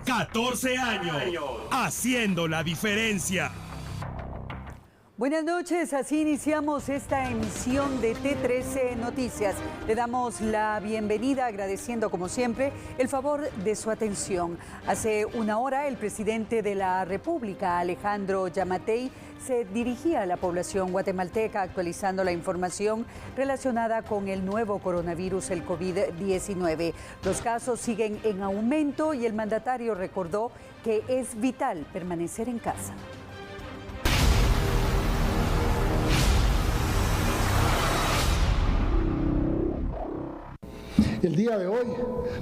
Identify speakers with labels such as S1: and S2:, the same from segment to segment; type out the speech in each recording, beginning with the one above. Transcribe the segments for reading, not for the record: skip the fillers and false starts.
S1: 14 años haciendo la diferencia.
S2: Buenas noches, así iniciamos esta emisión de T13 Noticias. Le damos la bienvenida agradeciendo como siempre el favor de su atención. Hace una hora el presidente de la República, Alejandro Yamatei, se dirigía a la población guatemalteca actualizando la información relacionada con el nuevo coronavirus, el COVID-19. Los casos siguen en aumento y el mandatario recordó que es vital permanecer en casa.
S3: El día de hoy,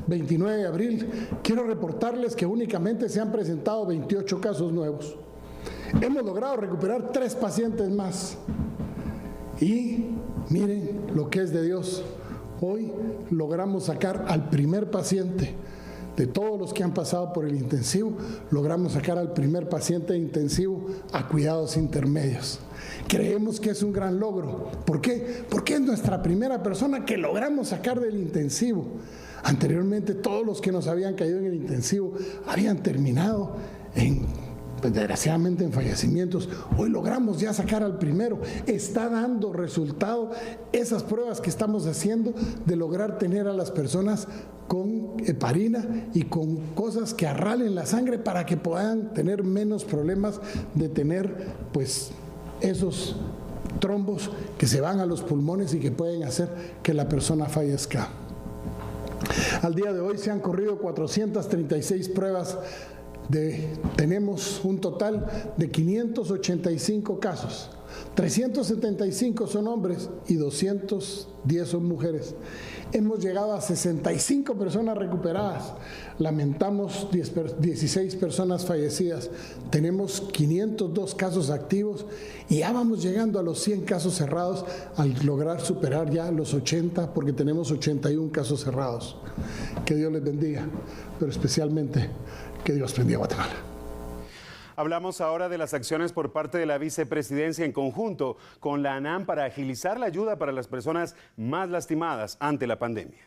S3: 29 de abril, quiero reportarles que únicamente se han presentado 28 casos nuevos. Hemos logrado recuperar 3 pacientes más. Y miren lo que es de Dios. Hoy logramos sacar al primer paciente. De todos los que han pasado por el intensivo, logramos sacar al primer paciente intensivo a cuidados intermedios. Creemos que es un gran logro. ¿Por qué? Porque es nuestra primera persona que logramos sacar del intensivo. Anteriormente todos los que nos habían caído en el intensivo habían terminado desgraciadamente en fallecimientos. Hoy logramos ya sacar al primero. Está dando resultado esas pruebas que estamos haciendo de lograr tener a las personas con heparina y con cosas que arralen la sangre para que puedan tener menos problemas de tener pues esos trombos que se van a los pulmones y que pueden hacer que la persona fallezca. Al día de hoy se han corrido 436 pruebas. Tenemos un total de 585 casos, 375 son hombres y 210 son mujeres. Hemos llegado a 65 personas recuperadas, lamentamos 16 personas fallecidas, tenemos 502 casos activos y ya vamos llegando a los 100 casos cerrados al lograr superar ya los 80 porque tenemos 81 casos cerrados. Que Dios les bendiga, pero especialmente que Dios bendiga a Guatemala.
S4: Hablamos ahora de las acciones por parte de la vicepresidencia en conjunto con la ANAM para agilizar la ayuda para las personas más lastimadas ante la pandemia.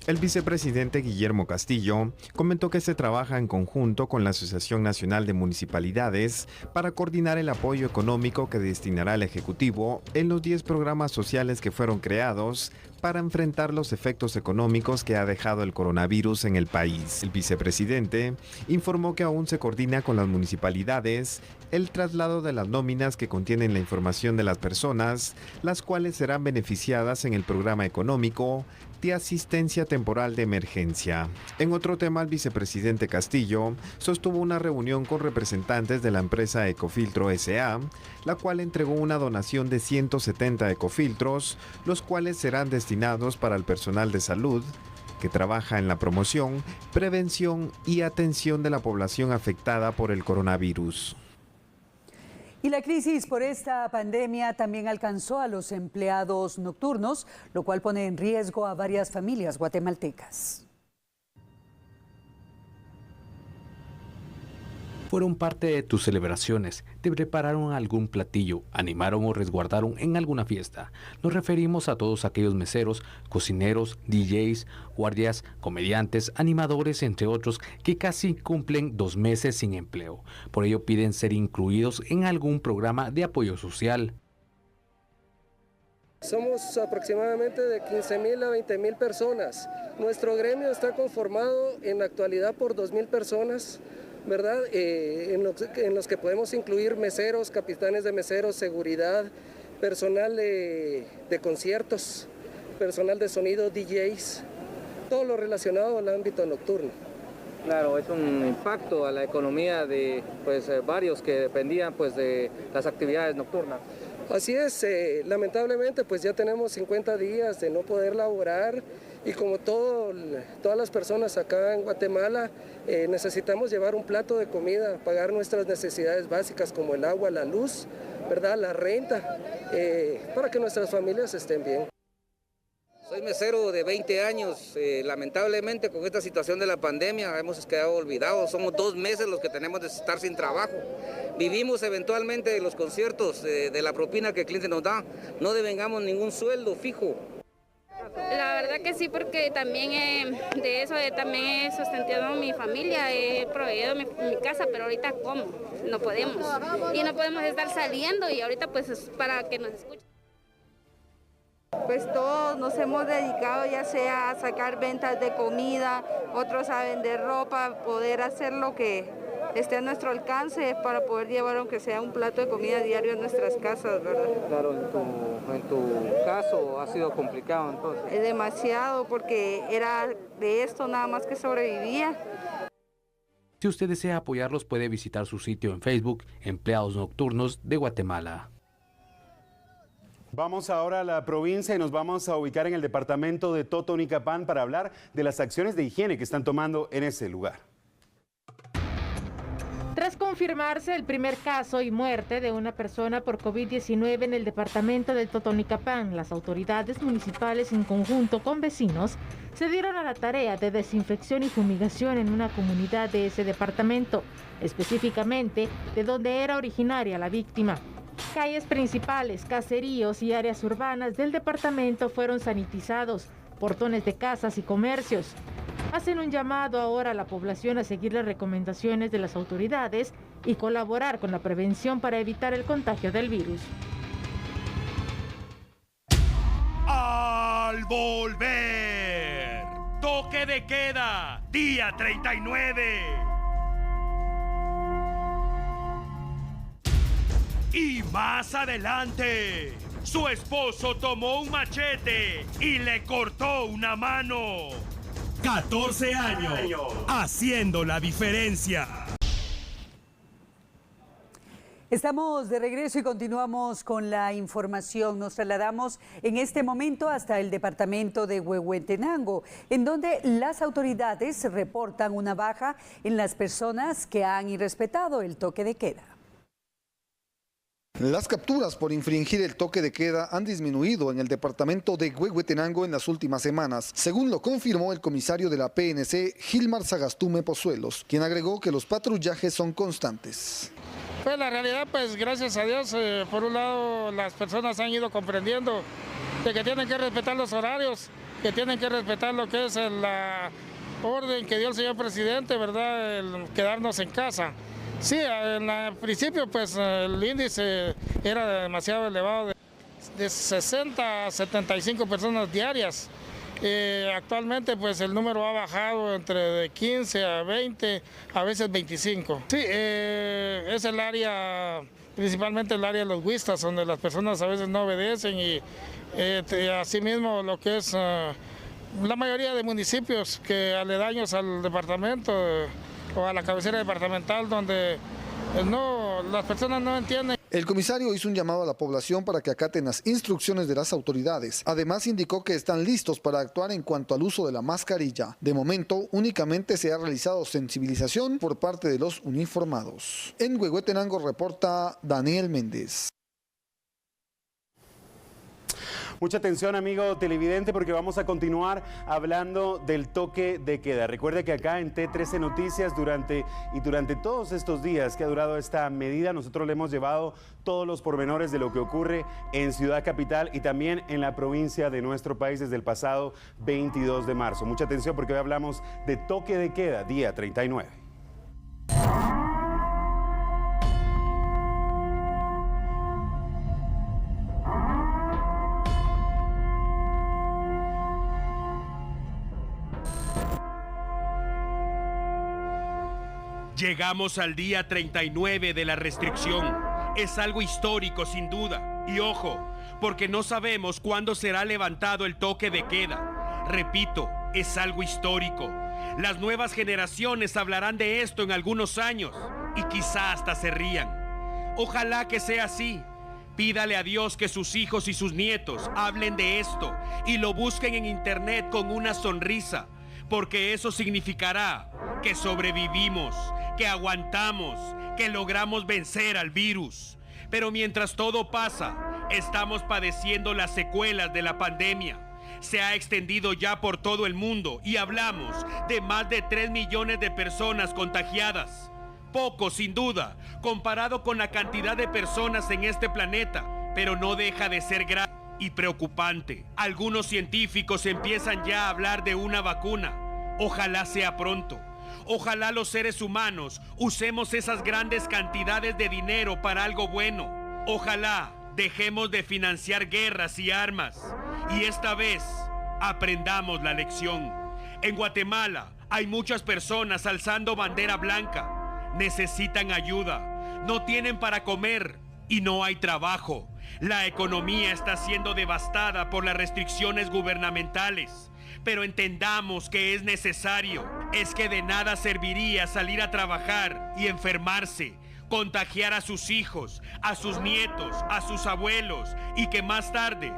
S5: El vicepresidente Guillermo Castillo comentó que se trabaja en conjunto con la Asociación Nacional de Municipalidades para coordinar el apoyo económico que destinará el Ejecutivo en los 10 programas sociales que fueron creados para enfrentar los efectos económicos que ha dejado el coronavirus en el país. El vicepresidente informó que aún se coordina con las municipalidades el traslado de las nóminas que contienen la información de las personas, las cuales serán beneficiadas en el programa económico de asistencia temporal de emergencia. En otro tema, el vicepresidente Castillo sostuvo una reunión con representantes de la empresa Ecofiltro S.A., la cual entregó una donación de 170 ecofiltros, los cuales serán destinados para el personal de salud que trabaja en la promoción, prevención y atención de la población afectada por el coronavirus.
S2: Y la crisis por esta pandemia también alcanzó a los empleados nocturnos, lo cual pone en riesgo a varias familias guatemaltecas.
S6: Fueron parte de tus celebraciones, te prepararon algún platillo, animaron o resguardaron en alguna fiesta. Nos referimos a todos aquellos meseros, cocineros, DJs, guardias, comediantes, animadores, entre otros, que casi cumplen 2 meses sin empleo. Por ello piden ser incluidos en algún programa de apoyo social.
S7: Somos aproximadamente de 15.000 a 20.000 personas. Nuestro gremio está conformado en la actualidad por 2.000 personas, ¿verdad? En los que podemos incluir meseros, capitanes de meseros, seguridad, personal de conciertos, personal de sonido, DJs, todo lo relacionado al ámbito nocturno.
S8: Claro, es un impacto a la economía de varios que dependían de las actividades nocturnas.
S7: Así es, lamentablemente ya tenemos 50 días de no poder laborar y como todas las personas acá en Guatemala necesitamos llevar un plato de comida, pagar nuestras necesidades básicas como el agua, la luz, ¿verdad? La renta, para que nuestras familias estén bien.
S9: Soy mesero de 20 años, lamentablemente con esta situación de la pandemia hemos quedado olvidados, somos 2 meses los que tenemos de estar sin trabajo. Vivimos eventualmente de los conciertos, de la propina que el cliente nos da, no devengamos ningún sueldo fijo.
S10: La verdad que sí, porque también de eso también he sustentado a mi familia, he proveído mi casa, pero ahorita ¿cómo? No podemos. Y no podemos estar saliendo y ahorita pues es para que nos escuchen.
S11: Pues todos nos hemos dedicado ya sea a sacar ventas de comida, otros a vender ropa, poder hacer lo que esté a nuestro alcance para poder llevar aunque sea un plato de comida diario a nuestras casas, ¿verdad?
S8: Claro, en tu caso ha sido complicado entonces.
S11: Es demasiado porque era de esto nada más que sobrevivía.
S6: Si usted desea apoyarlos puede visitar su sitio en Facebook, Empleados Nocturnos de Guatemala.
S4: Vamos ahora a la provincia y nos vamos a ubicar en el departamento de Totonicapán para hablar de las acciones de higiene que están tomando en ese lugar.
S12: Tras confirmarse el primer caso y muerte de una persona por COVID-19 en el departamento de Totonicapán, las autoridades municipales en conjunto con vecinos se dieron a la tarea de desinfección y fumigación en una comunidad de ese departamento, específicamente de donde era originaria la víctima. Calles principales, caseríos y áreas urbanas del departamento fueron sanitizados, portones de casas y comercios. Hacen un llamado ahora a la población a seguir las recomendaciones de las autoridades y colaborar con la prevención para evitar el contagio del virus.
S1: Al volver, toque de queda, día 39. Y más adelante, su esposo tomó un machete y le cortó una mano. 14 años, haciendo la diferencia.
S2: Estamos de regreso y continuamos con la información. Nos trasladamos en este momento hasta el departamento de Huehuetenango, en donde las autoridades reportan una baja en las personas que han irrespetado el toque de queda.
S13: Las capturas por infringir el toque de queda han disminuido en el departamento de Huehuetenango en las últimas semanas, según lo confirmó el comisario de la PNC, Gilmar Sagastume Pozuelos, quien agregó que los patrullajes son constantes.
S14: Pues la realidad, pues gracias a Dios, por un lado las personas han ido comprendiendo de que tienen que respetar los horarios, que tienen que respetar lo que es la orden que dio el señor presidente, ¿verdad? El quedarnos en casa. Sí, en el principio pues el índice era demasiado elevado, de 60 a 75 personas diarias. Actualmente pues el número ha bajado entre de 15 a 20, a veces 25. Sí, es el área, principalmente el área de los huistas, donde las personas a veces no obedecen y asimismo lo que es la mayoría de municipios que aledaños al departamento o a la cabecera departamental donde las personas no entienden.
S13: El comisario hizo un llamado a la población para que acaten las instrucciones de las autoridades. Además indicó que están listos para actuar en cuanto al uso de la mascarilla. De momento, únicamente se ha realizado sensibilización por parte de los uniformados. En Huehuetenango reporta Daniel Méndez.
S4: Mucha atención, amigo televidente, porque vamos a continuar hablando del toque de queda. Recuerde que acá en T13 Noticias, durante todos estos días que ha durado esta medida, nosotros le hemos llevado todos los pormenores de lo que ocurre en Ciudad Capital y también en la provincia de nuestro país desde el pasado 22 de marzo. Mucha atención porque hoy hablamos de toque de queda, día 39.
S1: Llegamos al día 39 de la restricción. Es algo histórico sin duda. Y ojo, porque no sabemos cuándo será levantado el toque de queda. Repito, es algo histórico. Las nuevas generaciones hablarán de esto en algunos años y quizá hasta se rían. Ojalá que sea así. Pídale a Dios que sus hijos y sus nietos hablen de esto y lo busquen en internet con una sonrisa, porque eso significará que sobrevivimos, que aguantamos, que logramos vencer al virus. Pero mientras todo pasa, estamos padeciendo las secuelas de la pandemia. Se ha extendido ya por todo el mundo y hablamos de más de 3 millones de personas contagiadas. Poco, sin duda, comparado con la cantidad de personas en este planeta, pero no deja de ser grave. y preocupante. Algunos científicos empiezan ya a hablar de una vacuna. Ojalá sea pronto. Ojalá los seres humanos usemos esas grandes cantidades de dinero para algo bueno. Ojalá dejemos de financiar guerras y armas. Y esta vez aprendamos la lección. En Guatemala hay muchas personas alzando bandera blanca. Necesitan ayuda. No tienen para comer y no hay trabajo. La economía está siendo devastada por las restricciones gubernamentales. Pero entendamos que es necesario. Es que de nada serviría salir a trabajar y enfermarse, contagiar a sus hijos, a sus nietos, a sus abuelos y que más tarde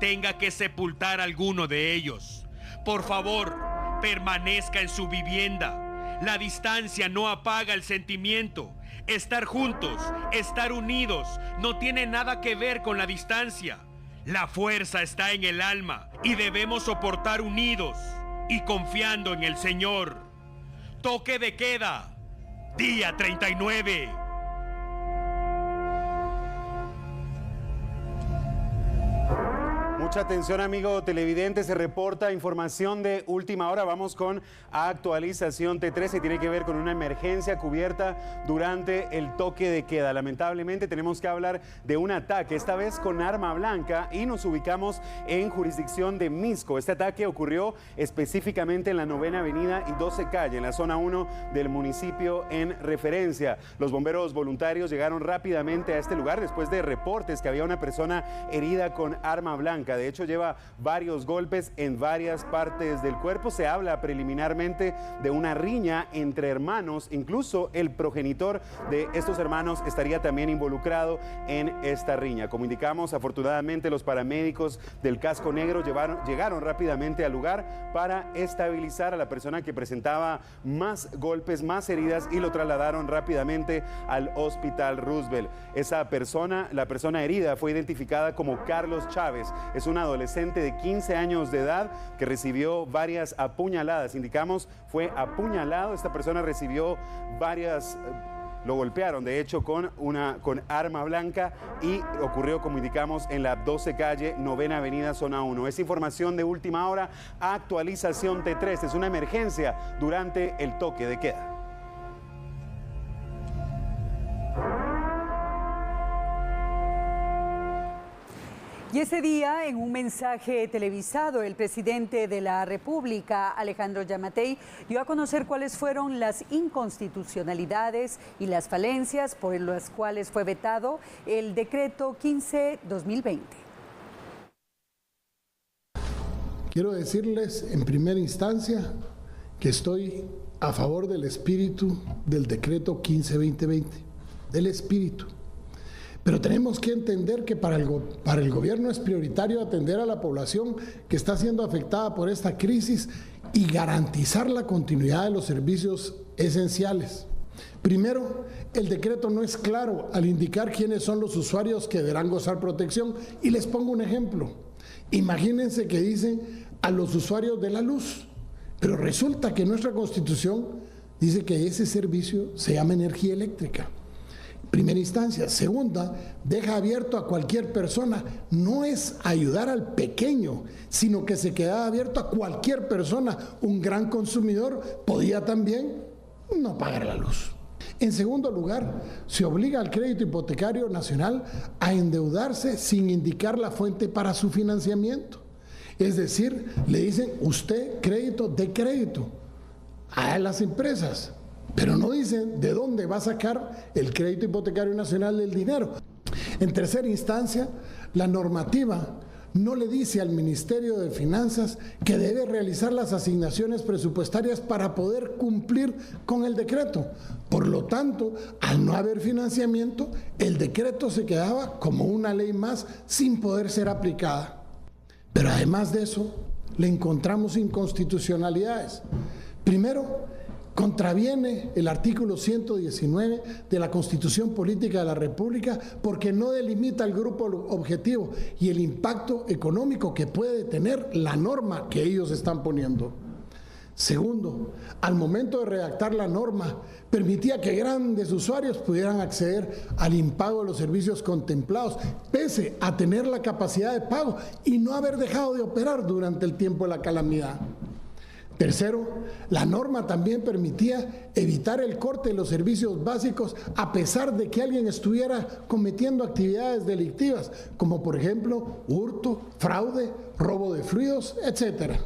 S1: tenga que sepultar a alguno de ellos. Por favor, permanezca en su vivienda. La distancia no apaga el sentimiento. Estar juntos, estar unidos, no tiene nada que ver con la distancia. La fuerza está en el alma y debemos soportar unidos y confiando en el Señor. Toque de queda, día 39.
S4: Mucha atención, amigo televidente, se reporta información de última hora. Vamos con actualización T13, tiene que ver con una emergencia cubierta durante el toque de queda. Lamentablemente tenemos que hablar de un ataque, esta vez con arma blanca, y nos ubicamos en jurisdicción de Misco. Este ataque ocurrió específicamente en la 9ª Avenida y 12 Calle, en la zona 1 del municipio en referencia. Los bomberos voluntarios llegaron rápidamente a este lugar después de reportes que había una persona herida con arma blanca. De hecho, lleva varios golpes en varias partes del cuerpo. Se habla preliminarmente de una riña entre hermanos. Incluso el progenitor de estos hermanos estaría también involucrado en esta riña. Como indicamos, afortunadamente los paramédicos del Casco Negro llegaron rápidamente al lugar para estabilizar a la persona que presentaba más golpes, más heridas, y lo trasladaron rápidamente al Hospital Roosevelt. Esa persona, la persona herida, fue identificada como Carlos Chávez. Es un adolescente de 15 años de edad que recibió varias apuñaladas. Indicamos, fue apuñalado. Esta persona recibió varias... Lo golpearon, de hecho, con arma blanca, y ocurrió, como indicamos, en la 12 Calle, 9ª Avenida, zona 1. Es información de última hora, actualización T3. Es una emergencia durante el toque de queda.
S2: Y ese día, en un mensaje televisado, el presidente de la República, Alejandro Yamatei, dio a conocer cuáles fueron las inconstitucionalidades y las falencias por las cuales fue vetado el decreto 15/2020.
S3: Quiero decirles en primera instancia que estoy a favor del espíritu del decreto 15/2020, del espíritu. Pero tenemos que entender que para el gobierno es prioritario atender a la población que está siendo afectada por esta crisis y garantizar la continuidad de los servicios esenciales. Primero, el decreto no es claro al indicar quiénes son los usuarios que deberán gozar protección. Y les pongo un ejemplo. Imagínense que dicen a los usuarios de la luz, pero resulta que nuestra Constitución dice que ese servicio se llama energía eléctrica. Primera instancia. Segunda, deja abierto a cualquier persona. No es ayudar al pequeño, sino que se queda abierto a cualquier persona. Un gran consumidor podía también no pagar la luz. En segundo lugar, se obliga al crédito hipotecario nacional a endeudarse sin indicar la fuente para su financiamiento. Es decir, le dicen, usted crédito de crédito a las empresas, pero no dicen de dónde va a sacar el crédito hipotecario nacional del dinero. En tercera instancia, la normativa no le dice al Ministerio de Finanzas que debe realizar las asignaciones presupuestarias para poder cumplir con el decreto. Por lo tanto, al no haber financiamiento, el decreto se quedaba como una ley más sin poder ser aplicada. Pero además de eso, le encontramos inconstitucionalidades. Primero, contraviene el artículo 119 de la Constitución Política de la República porque no delimita el grupo objetivo y el impacto económico que puede tener la norma que ellos están poniendo. Segundo, al momento de redactar la norma, permitía que grandes usuarios pudieran acceder al impago de los servicios contemplados, pese a tener la capacidad de pago y no haber dejado de operar durante el tiempo de la calamidad. Tercero, la norma también permitía evitar el corte de los servicios básicos a pesar de que alguien estuviera cometiendo actividades delictivas, como por ejemplo hurto, fraude, robo de fluidos, etc.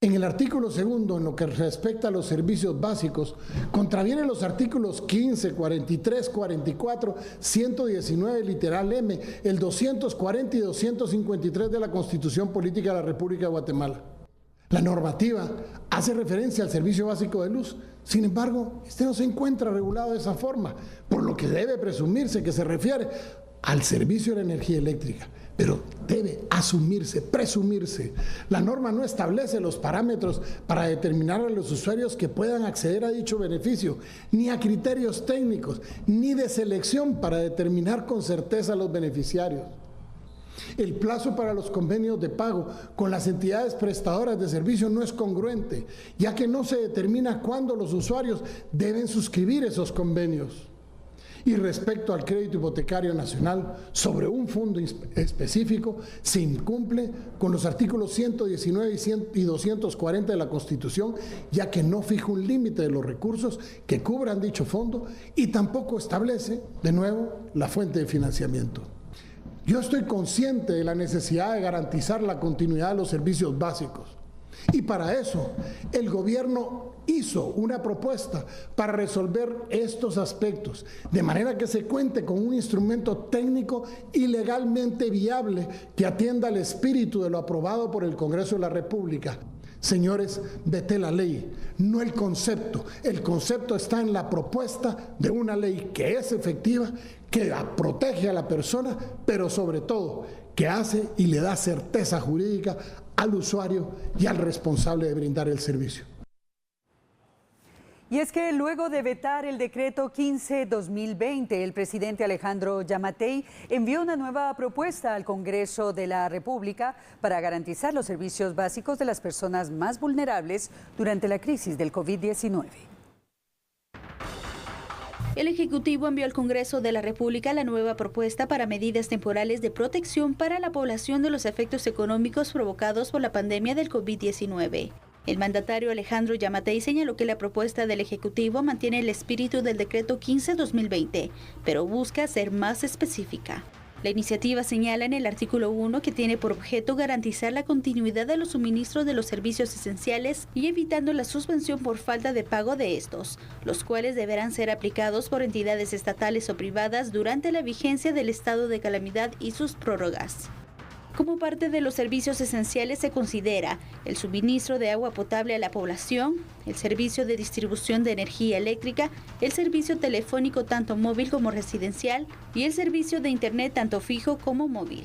S3: En el artículo segundo, en lo que respecta a los servicios básicos, contravienen los artículos 15, 43, 44, 119, literal M, el 240 y 253 de la Constitución Política de la República de Guatemala. La normativa hace referencia al servicio básico de luz, sin embargo, este no se encuentra regulado de esa forma, por lo que debe presumirse que se refiere al servicio de energía eléctrica, pero debe presumirse. La norma no establece los parámetros para determinar a los usuarios que puedan acceder a dicho beneficio, ni a criterios técnicos, ni de selección para determinar con certeza a los beneficiarios. El plazo para los convenios de pago con las entidades prestadoras de servicio no es congruente, ya que no se determina cuándo los usuarios deben suscribir esos convenios. Y respecto al crédito hipotecario nacional sobre un fondo específico, se incumple con los artículos 119 y 240 de la Constitución, ya que no fija un límite de los recursos que cubran dicho fondo y tampoco establece, de nuevo, la fuente de financiamiento. Yo estoy consciente de la necesidad de garantizar la continuidad de los servicios básicos y para eso el gobierno hizo una propuesta para resolver estos aspectos, de manera que se cuente con un instrumento técnico y legalmente viable que atienda al espíritu de lo aprobado por el Congreso de la República. Señores, vete la ley, no el concepto. El concepto está en la propuesta de una ley que es efectiva, que protege a la persona, pero sobre todo que hace y le da certeza jurídica al usuario y al responsable de brindar el servicio.
S2: Y es que luego de vetar el decreto 15-2020, el presidente Alejandro Yamatei envió una nueva propuesta al Congreso de la República para garantizar los servicios básicos de las personas más vulnerables durante la crisis del COVID-19.
S15: El Ejecutivo envió al Congreso de la República la nueva propuesta para medidas temporales de protección para la población de los efectos económicos provocados por la pandemia del COVID-19. El mandatario Alejandro Yamatei señaló que la propuesta del Ejecutivo mantiene el espíritu del decreto 15-2020, pero busca ser más específica. La iniciativa señala en el artículo 1 que tiene por objeto garantizar la continuidad de los suministros de los servicios esenciales y evitando la suspensión por falta de pago de estos, los cuales deberán ser aplicados por entidades estatales o privadas durante la vigencia del estado de calamidad y sus prórrogas. Como parte de los servicios esenciales se considera el suministro de agua potable a la población, el servicio de distribución de energía eléctrica, el servicio telefónico tanto móvil como residencial y el servicio de internet tanto fijo como móvil.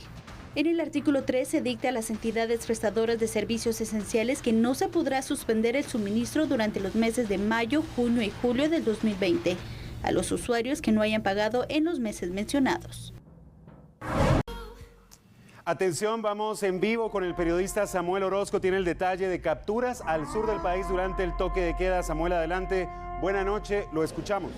S15: En el artículo 3 se dicta a las entidades prestadoras de servicios esenciales que no se podrá suspender el suministro durante los meses de mayo, junio y julio del 2020 a los usuarios que no hayan pagado en los meses mencionados.
S4: Atención, vamos en vivo con el periodista Samuel Orozco. Tiene el detalle de capturas al sur del país durante el toque de queda. Samuel, adelante. Buena noche, lo escuchamos.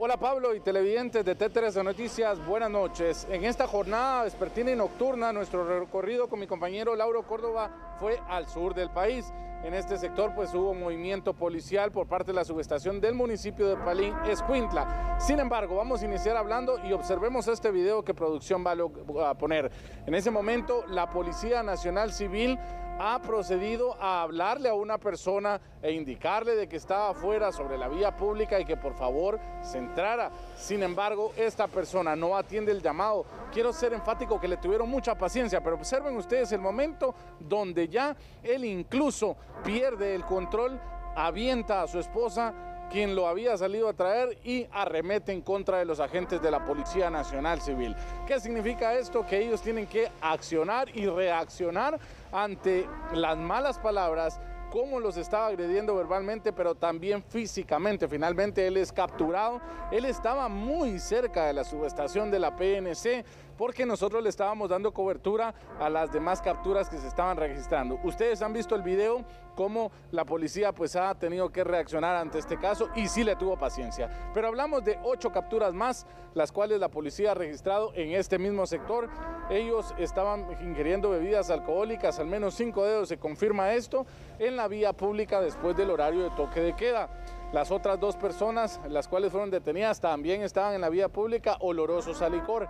S16: Hola Pablo y televidentes de T13 Noticias, buenas noches. En esta jornada vespertina y nocturna, nuestro recorrido con mi compañero Lauro Córdoba fue al sur del país. En este sector pues hubo movimiento policial por parte de la subestación del municipio de Palín, Escuintla. Sin embargo, vamos a iniciar hablando y observemos este video que producción va a poner. En ese momento, la Policía Nacional Civil ha procedido a hablarle a una persona e indicarle de que estaba afuera sobre la vía pública y que por favor se entrara. Sin embargo, esta persona no atiende el llamado. Quiero ser enfático que le tuvieron mucha paciencia, pero observen ustedes el momento donde ya él incluso pierde el control, avienta a su esposa, quien lo había salido a traer, y arremete en contra de los agentes de la Policía Nacional Civil. ¿Qué significa esto? Que ellos tienen que accionar y reaccionar ante las malas palabras cómo los estaba agrediendo verbalmente, pero también físicamente. Finalmente él es capturado. Él estaba muy cerca de la subestación de la PNC, porque nosotros le estábamos dando cobertura a las demás capturas que se estaban registrando. Ustedes han visto el video, cómo la policía pues ha tenido que reaccionar ante este caso y sí le tuvo paciencia. Pero hablamos de 8 capturas más, las cuales la policía ha registrado en este mismo sector. Ellos estaban ingiriendo bebidas alcohólicas, al menos 5 de ellos se confirma esto, en la vía pública después del horario de toque de queda. Las otras 2 personas, las cuales fueron detenidas, también estaban en la vía pública olorosos a licor.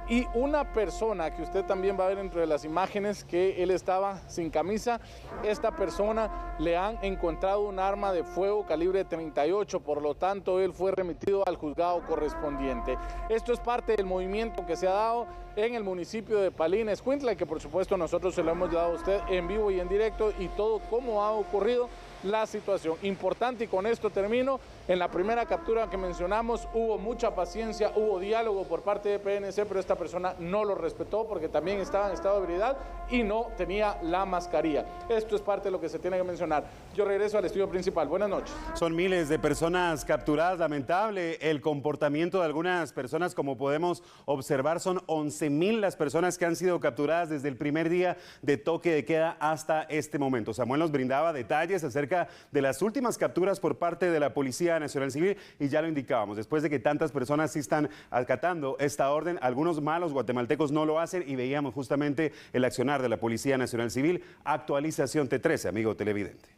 S16: Y una persona que usted también va a ver dentro de las imágenes, que él estaba sin camisa. Esta persona le han encontrado un arma de fuego calibre 38, por lo tanto él fue remitido al juzgado correspondiente. Esto es parte del movimiento que se ha dado en el municipio de Palín, Escuintla, que por supuesto nosotros se lo hemos dado a usted en vivo y en directo, y todo cómo ha ocurrido la situación. Importante, y con esto termino, en la primera captura que mencionamos hubo mucha paciencia, hubo diálogo por parte de PNC, pero esta persona no lo respetó porque también estaba en estado de ebriedad y no tenía la mascarilla. Esto es parte de lo que se tiene que mencionar. Yo regreso al estudio principal. Buenas noches.
S4: Son miles de personas capturadas. Lamentable el comportamiento de algunas personas, como podemos observar. Son 11,000 las personas que han sido capturadas desde el primer día de toque de queda hasta este momento. Samuel nos brindaba detalles acerca de las últimas capturas por parte de la Policía Nacional Civil, y ya lo indicábamos, después de que tantas personas sí están acatando esta orden, algunos malos guatemaltecos no lo hacen, y veíamos justamente el accionar de la Policía Nacional Civil. Actualización T13, amigo televidente.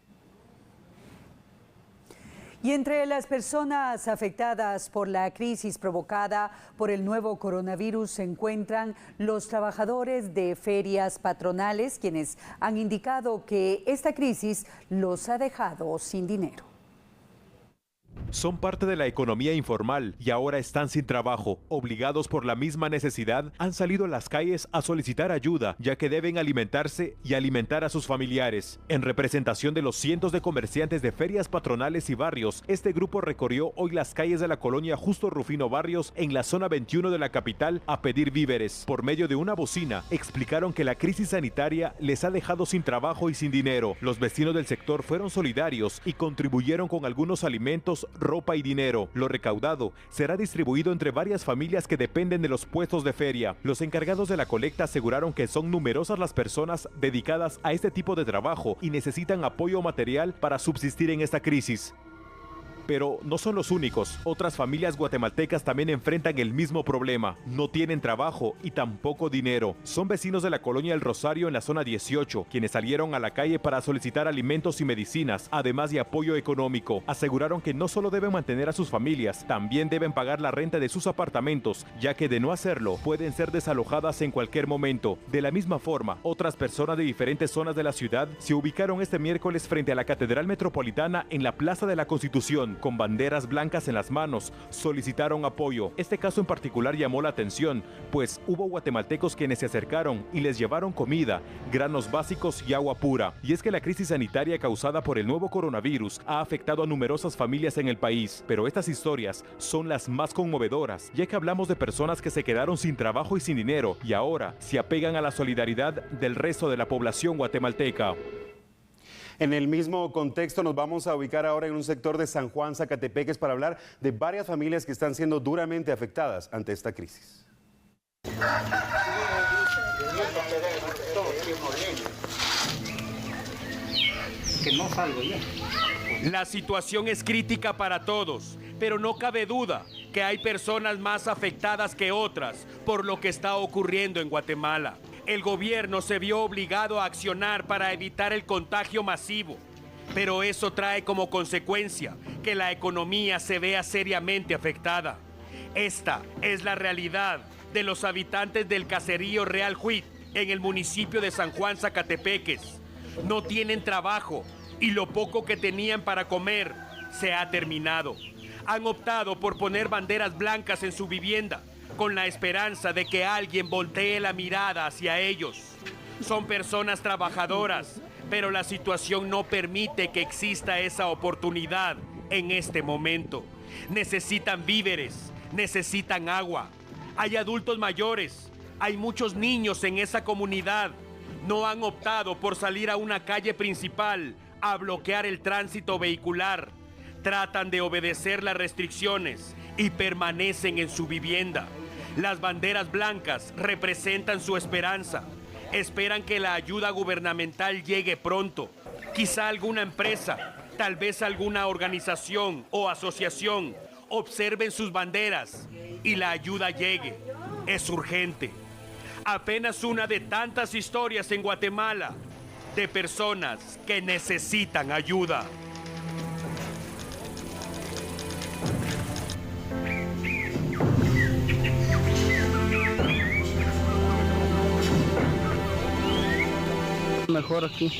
S2: Y entre las personas afectadas por la crisis provocada por el nuevo coronavirus se encuentran los trabajadores de ferias patronales, quienes han indicado que esta crisis los ha dejado sin dinero.
S17: Son parte de la economía informal y ahora están sin trabajo. Obligados por la misma necesidad, han salido a las calles a solicitar ayuda, ya que deben alimentarse y alimentar a sus familiares. En representación de los cientos de comerciantes de ferias patronales y barrios, este grupo recorrió hoy las calles de la colonia Justo Rufino Barrios, en la zona 21 de la capital, a pedir víveres. Por medio de una bocina, explicaron que la crisis sanitaria les ha dejado sin trabajo y sin dinero. Los vecinos del sector fueron solidarios y contribuyeron con algunos alimentos, ropa y dinero. Lo recaudado será distribuido entre varias familias que dependen de los puestos de feria. Los encargados de la colecta aseguraron que son numerosas las personas dedicadas a este tipo de trabajo y necesitan apoyo material para subsistir en esta crisis. Pero no son los únicos. Otras familias guatemaltecas también enfrentan el mismo problema. No tienen trabajo y tampoco dinero. Son vecinos de la colonia El Rosario en la zona 18, quienes salieron a la calle para solicitar alimentos y medicinas, además de apoyo económico. Aseguraron que no solo deben mantener a sus familias, también deben pagar la renta de sus apartamentos, ya que de no hacerlo, pueden ser desalojadas en cualquier momento. De la misma forma, otras personas de diferentes zonas de la ciudad se ubicaron este miércoles frente a la Catedral Metropolitana en la Plaza de la Constitución, con banderas blancas en las manos. Solicitaron apoyo. Este caso en particular llamó la atención, pues hubo guatemaltecos quienes se acercaron y les llevaron comida, granos básicos y agua pura. Y es que la crisis sanitaria causada por el nuevo coronavirus ha afectado a numerosas familias en el país, pero estas historias son las más conmovedoras, ya que hablamos de personas que se quedaron sin trabajo y sin dinero y ahora se apegan a la solidaridad del resto de la población guatemalteca.
S4: En el mismo contexto nos vamos a ubicar ahora en un sector de San Juan, Zacatepeques, para hablar de varias familias que están siendo duramente afectadas ante esta crisis.
S1: La situación es crítica para todos, pero no cabe duda que hay personas más afectadas que otras por lo que está ocurriendo en Guatemala. El gobierno se vio obligado a accionar para evitar el contagio masivo, pero eso trae como consecuencia que la economía se vea seriamente afectada. Esta es la realidad de los habitantes del caserío Real Huit, en el municipio de San Juan, Zacatepeques. No tienen trabajo y lo poco que tenían para comer se ha terminado. Han optado por poner banderas blancas en su vivienda, con la esperanza de que alguien voltee la mirada hacia ellos. Son personas trabajadoras, pero la situación no permite que exista esa oportunidad en este momento. Necesitan víveres, necesitan agua. Hay adultos mayores, hay muchos niños en esa comunidad. No han optado por salir a una calle principal a bloquear el tránsito vehicular, tratan de obedecer las restricciones y permanecen en su vivienda. Las banderas blancas representan su esperanza. Esperan que la ayuda gubernamental llegue pronto. Quizá alguna empresa, tal vez alguna organización o asociación observen sus banderas y la ayuda llegue. Es urgente. Apenas una de tantas historias en Guatemala de personas que necesitan ayuda.
S18: Mejor aquí.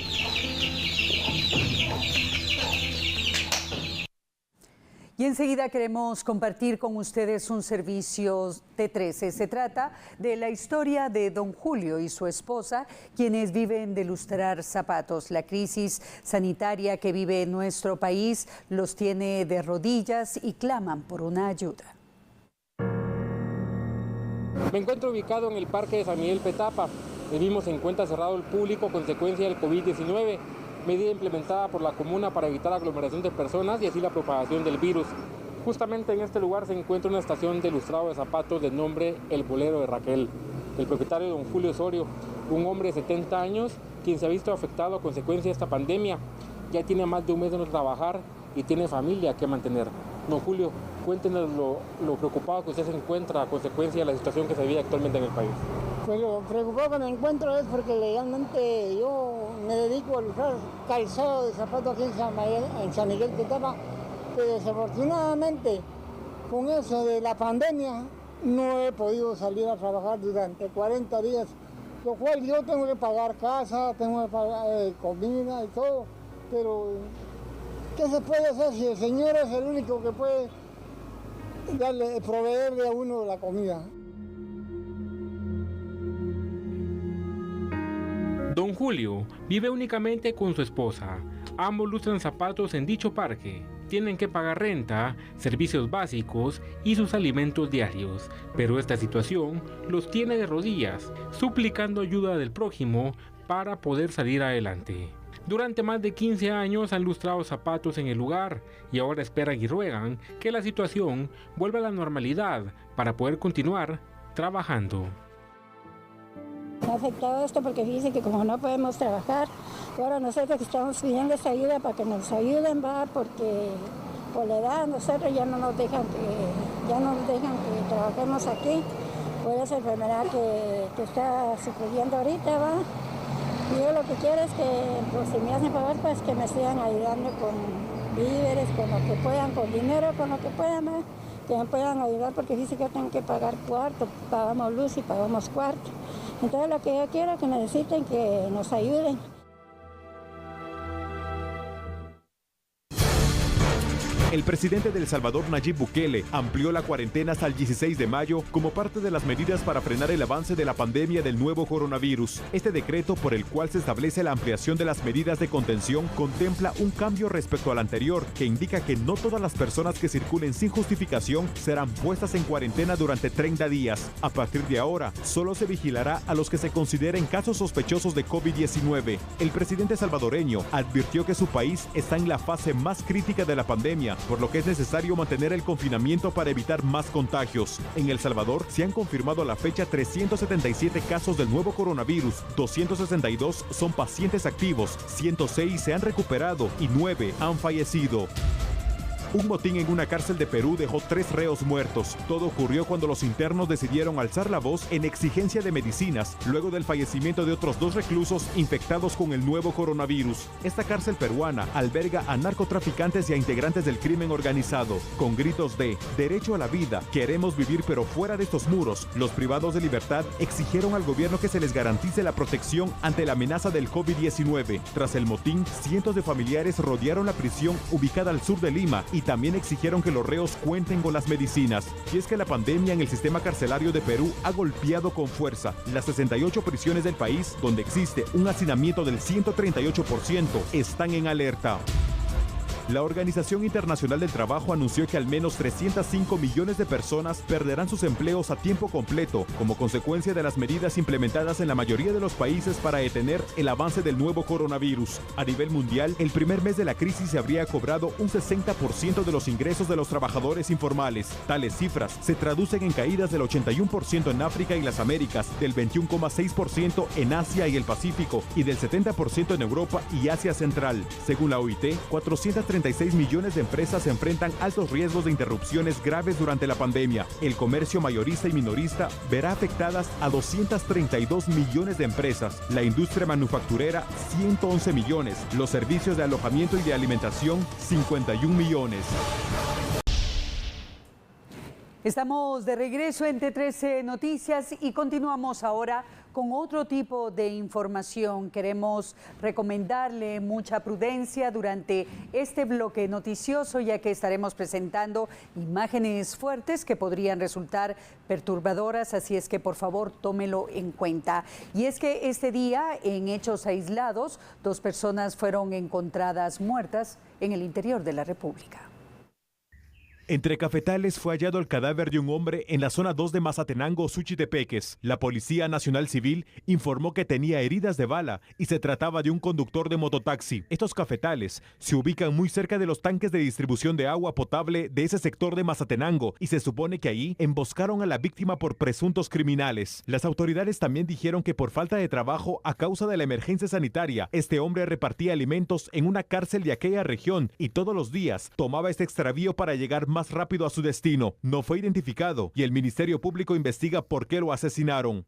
S2: Y enseguida queremos compartir con ustedes un servicio T13. Se trata de la historia de don Julio y su esposa, quienes viven de lustrar zapatos. La crisis sanitaria que vive nuestro país los tiene de rodillas y claman por una ayuda.
S19: Me encuentro ubicado en el Parque de San Miguel Petapa. Vivimos en cuenta cerrado el público a consecuencia del COVID-19. Medida implementada por la comuna para evitar aglomeración de personas y así la propagación del virus. Justamente en este lugar se encuentra una estación de lustrado de zapatos de nombre El Bolero de Raquel. El propietario, don Julio Osorio, un hombre de 70 años, quien se ha visto afectado a consecuencia de esta pandemia. Ya tiene más de un mes de no trabajar y tiene familia que mantener. Don Julio, cuéntenos lo preocupado que usted se encuentra a consecuencia de la situación que se vive actualmente en el país.
S20: Pues lo preocupado que me encuentro es porque legalmente yo me dedico a usar calzado de zapatos aquí en San Miguel Petapa, pero desafortunadamente con eso de la pandemia no he podido salir a trabajar durante 40 días, lo cual yo tengo que pagar casa, tengo que pagar comida y todo, pero ¿qué se puede hacer si el Señor es el único que puede proveerle a uno la comida?
S19: Don Julio vive únicamente con su esposa. Ambos lustran zapatos en dicho parque. Tienen que pagar renta, servicios básicos y sus alimentos diarios. Pero esta situación los tiene de rodillas, suplicando ayuda del prójimo para poder salir adelante. Durante más de 15 años han lustrado zapatos en el lugar y ahora esperan y ruegan que la situación vuelva a la normalidad para poder continuar trabajando.
S21: Me ha afectado esto porque fíjense que como no podemos trabajar, ahora nosotros estamos pidiendo esta ayuda para que nos ayuden, va, porque por la edad nosotros ya no nos dejan que trabajemos aquí por esa enfermedad que está sucediendo ahorita, va. Y yo lo que quiero es que, pues, si me hacen favor, pues que me sigan ayudando con víveres, con lo que puedan, con dinero, con lo que puedan, ¿no? Que me puedan ayudar, porque dice que tengo que pagar cuarto, pagamos luz y pagamos cuarto. Entonces lo que yo quiero es que necesiten que nos ayuden.
S17: El presidente de El Salvador, Nayib Bukele, amplió la cuarentena hasta el 16 de mayo como parte de las medidas para frenar el avance de la pandemia del nuevo coronavirus. Este decreto, por el cual se establece la ampliación de las medidas de contención, contempla un cambio respecto al anterior, que indica que no todas las personas que circulen sin justificación serán puestas en cuarentena durante 30 días. A partir de ahora, solo se vigilará a los que se consideren casos sospechosos de COVID-19. El presidente salvadoreño advirtió que su país está en la fase más crítica de la pandemia, por lo que es necesario mantener el confinamiento para evitar más contagios. En El Salvador se han confirmado a la fecha 377 casos del nuevo coronavirus, 262 son pacientes activos, 106 se han recuperado y 9 han fallecido. Un motín en una cárcel de Perú dejó 3 reos muertos. Todo ocurrió cuando los internos decidieron alzar la voz en exigencia de medicinas, luego del fallecimiento de otros 2 reclusos infectados con el nuevo coronavirus. Esta cárcel peruana alberga a narcotraficantes y a integrantes del crimen organizado. Con gritos de "derecho a la vida, queremos vivir pero fuera de estos muros", los privados de libertad exigieron al gobierno que se les garantice la protección ante la amenaza del COVID-19. Tras el motín, cientos de familiares rodearon la prisión ubicada al sur de Lima y también exigieron que los reos cuenten con las medicinas. Y es que la pandemia en el sistema carcelario de Perú ha golpeado con fuerza. Las 68 prisiones del país, donde existe un hacinamiento del 138%, están en alerta. La Organización Internacional del Trabajo anunció que al menos 305 millones de personas perderán sus empleos a tiempo completo como consecuencia de las medidas implementadas en la mayoría de los países para detener el avance del nuevo coronavirus. A nivel mundial, el primer mes de la crisis se habría cobrado un 60% de los ingresos de los trabajadores informales. Tales cifras se traducen en caídas del 81% en África y las Américas, del 21,6% en Asia y el Pacífico y del 70% en Europa y Asia Central. Según la OIT, 436 millones de empresas enfrentan altos riesgos de interrupciones graves durante la pandemia. El comercio mayorista y minorista verá afectadas a 232 millones de empresas, la industria manufacturera 111 millones, los servicios de alojamiento y de alimentación 51 millones.
S2: Estamos de regreso en T13 Noticias y continuamos ahora con otro tipo de información. Queremos recomendarle mucha prudencia durante este bloque noticioso, ya que estaremos presentando imágenes fuertes que podrían resultar perturbadoras, así es que por favor tómelo en cuenta. Y es que este día, en hechos aislados, 2 personas fueron encontradas muertas en el interior de la República.
S17: Entre cafetales fue hallado el cadáver de un hombre en la zona 2 de Mazatenango, Suchitepeques. La Policía Nacional Civil informó que tenía heridas de bala y se trataba de un conductor de mototaxi. Estos cafetales se ubican muy cerca de los tanques de distribución de agua potable de ese sector de Mazatenango y se supone que ahí emboscaron a la víctima por presuntos criminales. Las autoridades también dijeron que por falta de trabajo a causa de la emergencia sanitaria, este hombre repartía alimentos en una cárcel de aquella región y todos los días tomaba este extravío para llegar más rápido a su destino. No fue identificado y el Ministerio Público investiga por qué lo asesinaron.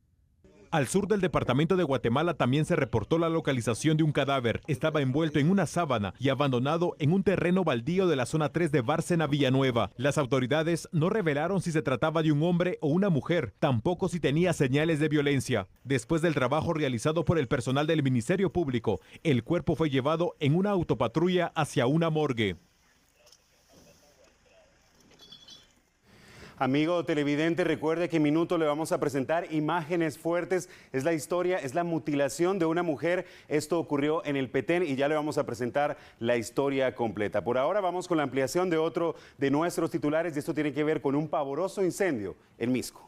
S17: Al sur del departamento de Guatemala también se reportó la localización de un cadáver. Estaba envuelto en una sábana y abandonado en un terreno baldío de la zona 3 de Bárcena, Villanueva. Las autoridades no revelaron si se trataba de un hombre o una mujer, tampoco si tenía señales de violencia. Después del trabajo realizado por el personal del Ministerio Público, el cuerpo fue llevado en una autopatrulla hacia una morgue.
S4: Amigo televidente, recuerde que en minuto le vamos a presentar imágenes fuertes. Es la historia, es la mutilación de una mujer. Esto ocurrió en el Petén y ya le vamos a presentar la historia completa. Por ahora vamos con la ampliación de otro de nuestros titulares y esto tiene que ver con un pavoroso incendio en Misco.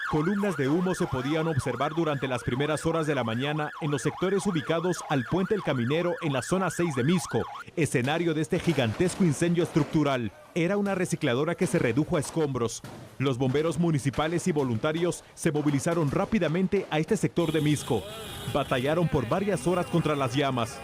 S17: Columnas de humo se podían observar durante las primeras horas de la mañana en los sectores ubicados al Puente El Caminero en la zona 6 de Misco, escenario de este gigantesco incendio estructural. Era una recicladora que se redujo a escombros. Los bomberos municipales y voluntarios se movilizaron rápidamente a este sector de Misco. Batallaron por varias horas contra las llamas.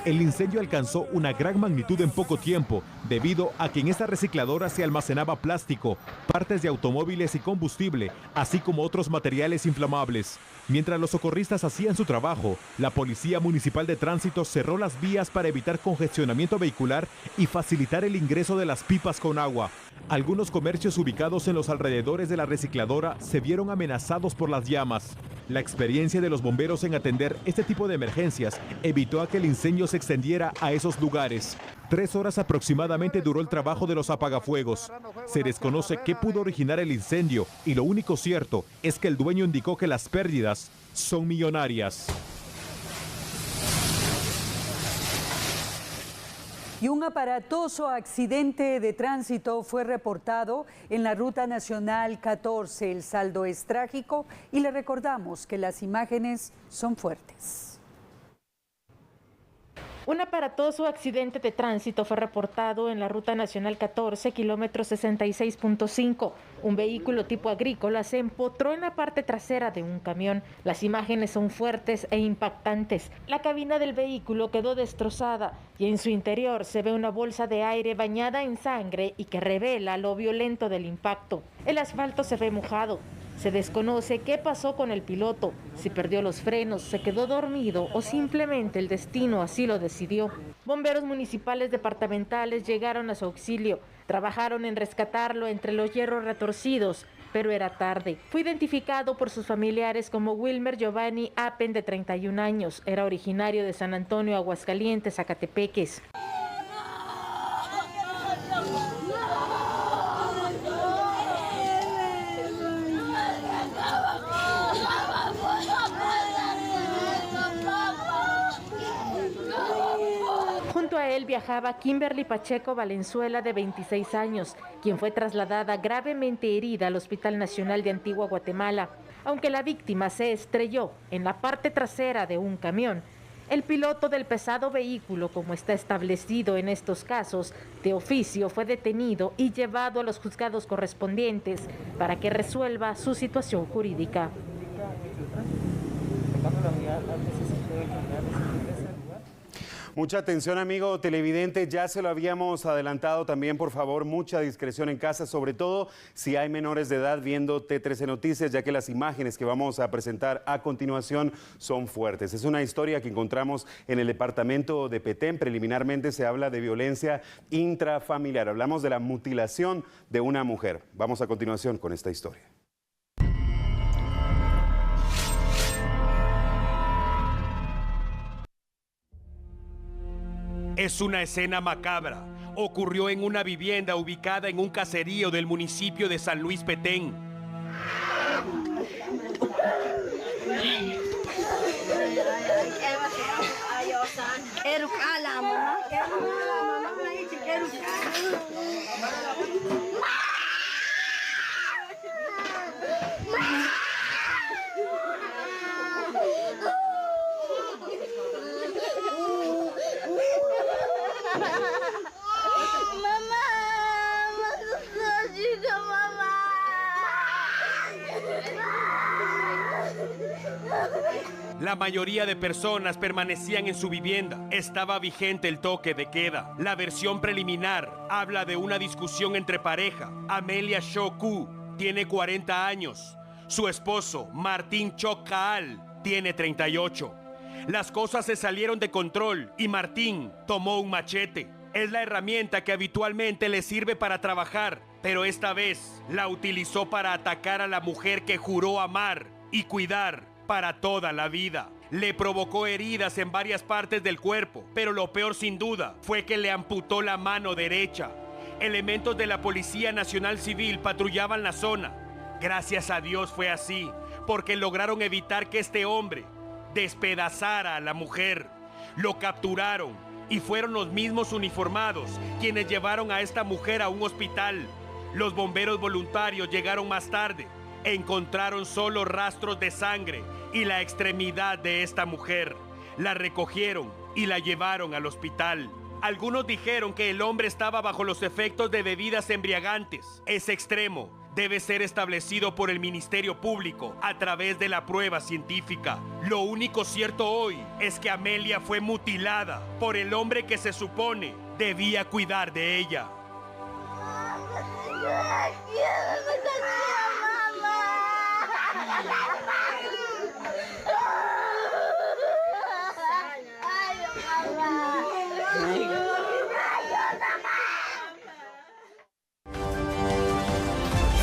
S17: El incendio alcanzó una gran magnitud en poco tiempo, debido a que en esta recicladora se almacenaba plástico, partes de automóviles y combustible, así como otros materiales inflamables. Mientras los socorristas hacían su trabajo, la Policía Municipal de Tránsito cerró las vías para evitar congestionamiento vehicular y facilitar el ingreso de las pipas con agua. Algunos comercios ubicados en los alrededores de la recicladora se vieron amenazados por las llamas. La experiencia de los bomberos en atender este tipo de emergencias evitó a que el incendio se extendiera a esos lugares. 3 horas aproximadamente duró el trabajo de los apagafuegos. Se desconoce qué pudo originar el incendio y lo único cierto es que el dueño indicó que las pérdidas son millonarias.
S2: Y un aparatoso accidente de tránsito fue reportado en la Ruta Nacional 14. El saldo es trágico y le recordamos que las imágenes son fuertes.
S12: Un aparatoso accidente de tránsito fue reportado en la Ruta Nacional 14, kilómetro 66.5. Un vehículo tipo agrícola se empotró en la parte trasera de un camión. Las imágenes son fuertes e impactantes. La cabina del vehículo quedó destrozada y en su interior se ve una bolsa de aire bañada en sangre y que revela lo violento del impacto. El asfalto se ve mojado. Se desconoce qué pasó con el piloto, si perdió los frenos, se quedó dormido o simplemente el destino así lo decidió. Bomberos municipales departamentales llegaron a su auxilio, trabajaron en rescatarlo entre los hierros retorcidos, pero era tarde. Fue identificado por sus familiares como Wilmer Giovanni Apen, de 31 años, era originario de San Antonio, Aguascalientes, Zacatepeques. él viajaba Kimberly Pacheco Valenzuela, de 26 años, quien fue trasladada gravemente herida al Hospital Nacional de Antigua Guatemala. Aunque la víctima se estrelló en la parte trasera de un camión, el piloto del pesado vehículo, como está establecido en estos casos, de oficio fue detenido y llevado a los juzgados correspondientes para que resuelva su situación jurídica.
S4: Mucha atención, amigo televidente, ya se lo habíamos adelantado también, por favor, mucha discreción en casa, sobre todo si hay menores de edad viendo T13 Noticias, ya que las imágenes que vamos a presentar a continuación son fuertes. Es una historia que encontramos en el departamento de Petén. Preliminarmente se habla de violencia intrafamiliar, hablamos de la mutilación de una mujer. Vamos a continuación con esta historia.
S1: Es una escena macabra. Ocurrió en una vivienda ubicada en un caserío del municipio de San Luis Petén. La mayoría de personas permanecían en su vivienda. Estaba vigente el toque de queda. La versión preliminar habla de una discusión entre pareja. Amelia Shoku tiene 40 años. Su esposo, Martín Chocaal, tiene 38. Las cosas se salieron de control y Martín tomó un machete. Es la herramienta que habitualmente le sirve para trabajar, pero esta vez la utilizó para atacar a la mujer que juró amar y cuidar para toda la vida. Le provocó heridas en varias partes del cuerpo, pero lo peor sin duda fue que le amputó la mano derecha. Elementos de la Policía Nacional Civil patrullaban la zona. Gracias a Dios fue así, porque lograron evitar que este hombre despedazara a la mujer. Lo capturaron y fueron los mismos uniformados quienes llevaron a esta mujer a un hospital. Los bomberos voluntarios llegaron más tarde. Encontraron solo rastros de sangre y la extremidad de esta mujer. La recogieron y la llevaron al hospital. Algunos dijeron que el hombre estaba bajo los efectos de bebidas embriagantes. Ese extremo debe ser establecido por el Ministerio Público a través de la prueba científica. Lo único cierto hoy es que Amelia fue mutilada por el hombre que se supone debía cuidar de ella.